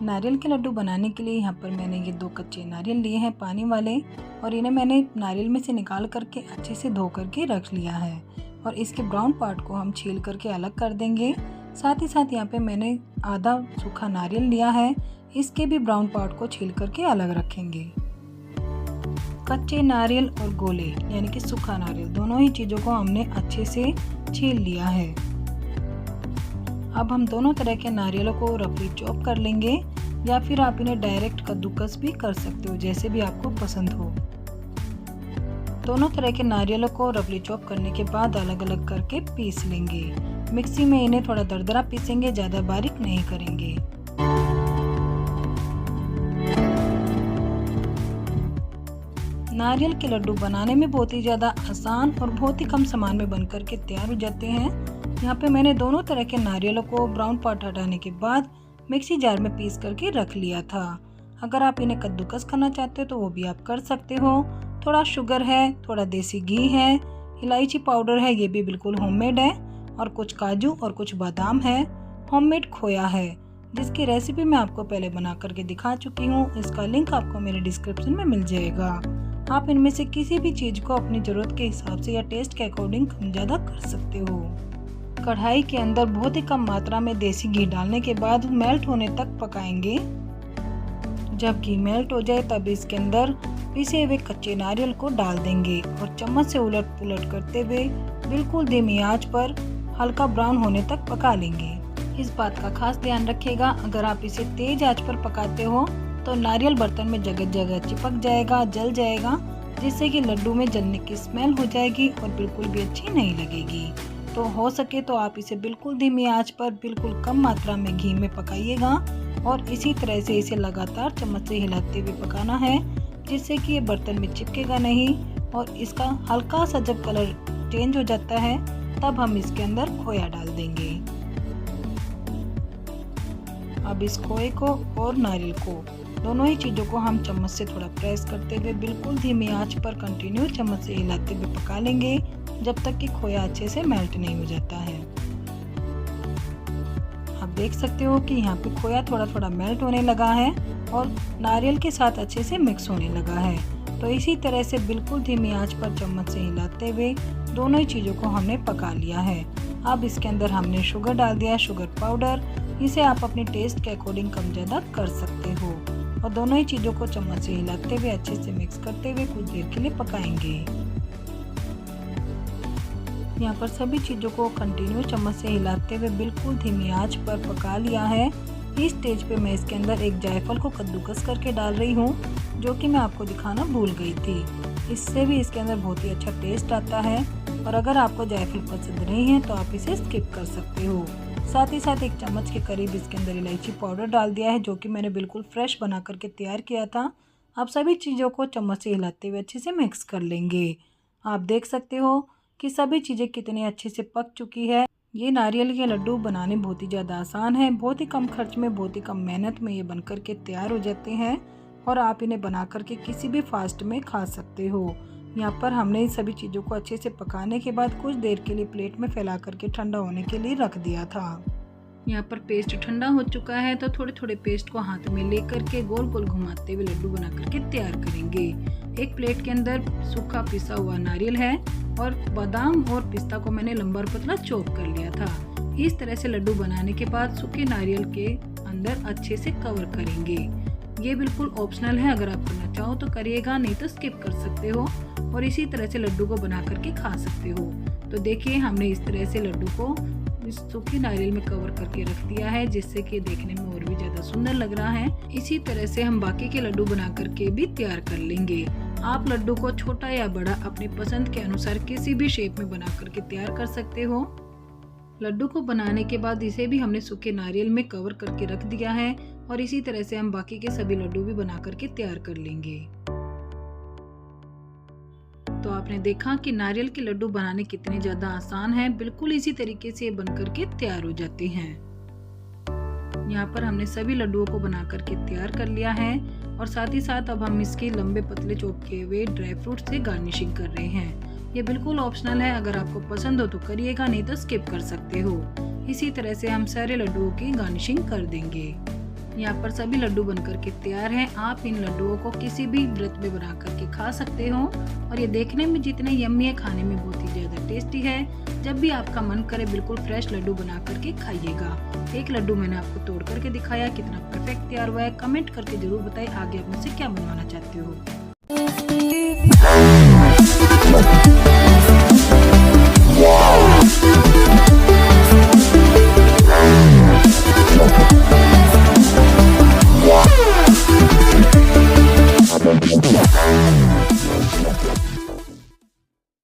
नारियल के लड्डू बनाने के लिए यहाँ पर मैंने ये 2 कच्चे नारियल लिए हैं पानी वाले, और इन्हें मैंने नारियल में से निकाल करके अच्छे से धो करके रख लिया है। और इसके ब्राउन पार्ट को हम छील करके अलग कर देंगे। साथ ही साथ यहाँ पे मैंने आधा सूखा नारियल लिया है, इसके भी ब्राउन पार्ट को छील करके अलग रखेंगे। कच्चे नारियल और गोले यानी कि सूखा नारियल दोनों ही चीज़ों को हमने अच्छे से छील लिया है। अब हम दोनों तरह के नारियलों को रफली चॉप कर लेंगे, या फिर आप इन्हें डायरेक्ट कद्दूकस भी कर सकते हो, जैसे भी आपको पसंद हो। दोनों तरह के नारियलों को रफली चॉप करने के बाद अलग अलग करके पीस लेंगे। मिक्सी में इन्हें थोड़ा दरदरा पीसेंगे, ज़्यादा बारीक नहीं करेंगे। नारियल के लड्डू बनाने में बहुत ही ज़्यादा आसान और बहुत ही कम सामान में बनकर के तैयार हो जाते हैं। यहाँ पे मैंने दोनों तरह के नारियलों को ब्राउन पार्ट हटाने के बाद मिक्सी जार में पीस करके रख लिया था। अगर आप इन्हें कद्दूकस करना चाहते हो तो वो भी आप कर सकते हो। थोड़ा शुगर है, थोड़ा देसी घी है, इलायची पाउडर है, ये भी बिल्कुल होममेड है, और कुछ काजू और कुछ बादाम है, होममेड खोया है, जिसकी रेसिपी मैं आपको पहले बना करके दिखा चुकी हूँ। इसका लिंक आपको मेरे डिस्क्रिप्शन में मिल जाएगा। आप इनमें से किसी भी चीज़ को अपनी ज़रूरत के हिसाब से या टेस्ट के अकॉर्डिंग कम ज़्यादा कर सकते हो। कढ़ाई के अंदर बहुत ही कम मात्रा में देसी घी डालने के बाद मेल्ट होने तक पकाएंगे। जब घी मेल्ट हो जाए तब इसके अंदर पिसे हुए कच्चे नारियल को डाल देंगे और चम्मच से उलट पुलट करते हुए बिल्कुल धीमी आंच पर हल्का ब्राउन होने तक पका लेंगे। इस बात का खास ध्यान रखिएगा, अगर आप इसे तेज आंच पर पकाते हो तो नारियल बर्तन में जगह जगह चिपक जाएगा, जल जाएगा, जिससे कि लड्डू में जलने की स्मेल हो जाएगी और बिल्कुल भी अच्छी नहीं लगेगी। तो हो सके तो आप इसे बिल्कुल धीमी आंच पर बिल्कुल कम मात्रा में घी में पकाइएगा, और इसी तरह से इसे लगातार चम्मच से हिलाते हुए पकाना है, जिससे कि ये बर्तन में चिपकेगा नहीं। और इसका हल्का सा जब कलर चेंज हो जाता है तब हम इसके अंदर खोया डाल देंगे। अब इस खोए को और नारियल को दोनों ही चीज़ों को हम चम्मच से थोड़ा प्रेस करते हुए बिल्कुल धीमी आंच पर कंटिन्यू चम्मच से हिलाते हुए पका लेंगे, जब तक कि खोया अच्छे से मेल्ट नहीं हो जाता है। आप देख सकते हो कि यहाँ पे खोया थोड़ा थोड़ा मेल्ट होने लगा है और नारियल के साथ अच्छे से मिक्स होने लगा है। तो इसी तरह से बिल्कुल धीमी आंच पर चम्मच से हिलाते हुए दोनों ही चीज़ों को हमने पका लिया है। अब इसके अंदर हमने शुगर डाल दिया, शुगर पाउडर। इसे आप अपने टेस्ट के अकॉर्डिंग कम ज़्यादा कर सकते हो, और दोनों ही चीज़ों को चम्मच से हिलाते हुए अच्छे से मिक्स करते हुए कुछ देर के लिए पकाएंगे। यहाँ पर सभी चीज़ों को कंटिन्यू चम्मच से हिलाते हुए बिल्कुल धीमी आंच पर पका लिया है। इस स्टेज पे मैं इसके अंदर एक जायफल को कद्दूकस करके डाल रही हूँ, जो कि मैं आपको दिखाना भूल गई थी। इससे भी इसके अंदर बहुत ही अच्छा टेस्ट आता है, और अगर आपको जायफल पसंद नहीं है तो आप इसे स्किप कर सकते हो। साथ ही साथ 1 चम्मच के करीब इसके अंदर इलायची पाउडर डाल दिया है, जो कि मैंने बिल्कुल फ्रेश बना करके तैयार किया था। आप सभी चीज़ों को चम्मच से हिलाते हुए अच्छे से मिक्स कर लेंगे। आप देख सकते हो कि सभी चीज़ें कितनी अच्छे से पक चुकी है। ये नारियल के लड्डू बनाने बहुत ही ज़्यादा आसान है, बहुत ही कम खर्च में, बहुत ही कम मेहनत में ये बन करके तैयार हो जाते हैं, और आप इन्हें बना करके किसी भी फास्ट में खा सकते हो। यहाँ पर हमने इन सभी चीज़ों को अच्छे से पकाने के बाद कुछ देर के लिए प्लेट में फैला करके ठंडा होने के लिए रख दिया था। यहाँ पर पेस्ट ठंडा हो चुका है, तो थोड़े थोड़े पेस्ट को हाथ में लेकर के गोल गोल घुमाते हुए लड्डू बना करके तैयार करेंगे। एक प्लेट के अंदर सूखा पिसा हुआ नारियल है, और बादाम और पिस्ता को मैंने लंबा और पतला चॉप कर लिया था। इस तरह से लड्डू बनाने के बाद सूखे नारियल के अंदर अच्छे से कवर करेंगे। ये बिल्कुल ऑप्शनल है, अगर आप करना चाहो तो करिएगा, नहीं तो स्किप कर सकते हो, और इसी तरह से लड्डू को बना करके खा सकते हो। तो देखिए, हमने इस तरह से लड्डू को इस सूखी नारियल में कवर करके रख दिया है, जिससे कि देखने में और भी ज़्यादा सुंदर लग रहा है। इसी तरह से हम बाकी के लड्डू बना करके भी तैयार कर लेंगे। आप लड्डू को छोटा या बड़ा अपनी पसंद के अनुसार किसी भी शेप में बना करके तैयार कर सकते हो। लड्डू को बनाने के बाद इसे भी हमने सूखे नारियल में कवर करके रख दिया है, और इसी तरह से हम बाकी के सभी लड्डू भी बना करके तैयार कर लेंगे। तो आपने देखा कि नारियल के लड्डू बनाने कितने ज़्यादा आसान हैं, बिल्कुल इसी तरीके से बन करके तैयार हो जाते हैं। यहाँ पर हमने सभी लड्डुओं को बना करके तैयार कर लिया है, और साथ ही साथ अब हम इसके लंबे पतले चॉप किए हुए ड्राई फ्रूट से गार्निशिंग कर रहे हैं। ये बिल्कुल ऑप्शनल है, अगर आपको पसंद हो तो करिएगा, नहीं तो स्किप कर सकते हो। इसी तरह से हम सारे लड्डुओं की गार्निशिंग कर देंगे। यहाँ पर सभी लड्डू बनकर के तैयार हैं। आप इन लड्डुओं को किसी भी व्रत में बना करके खा सकते हो और ये देखने में जितने यम्मी है, खाने में बहुत ही ज़्यादा टेस्टी है। जब भी आपका मन करे बिल्कुल फ्रेश लड्डू बना करके खाइएगा। एक लड्डू मैंने आपको तोड़ करके दिखाया, कितना परफेक्ट तैयार हुआ है। कमेंट करके जरूर बताइए आगे आप मुझसे क्या बनवाना चाहते हो।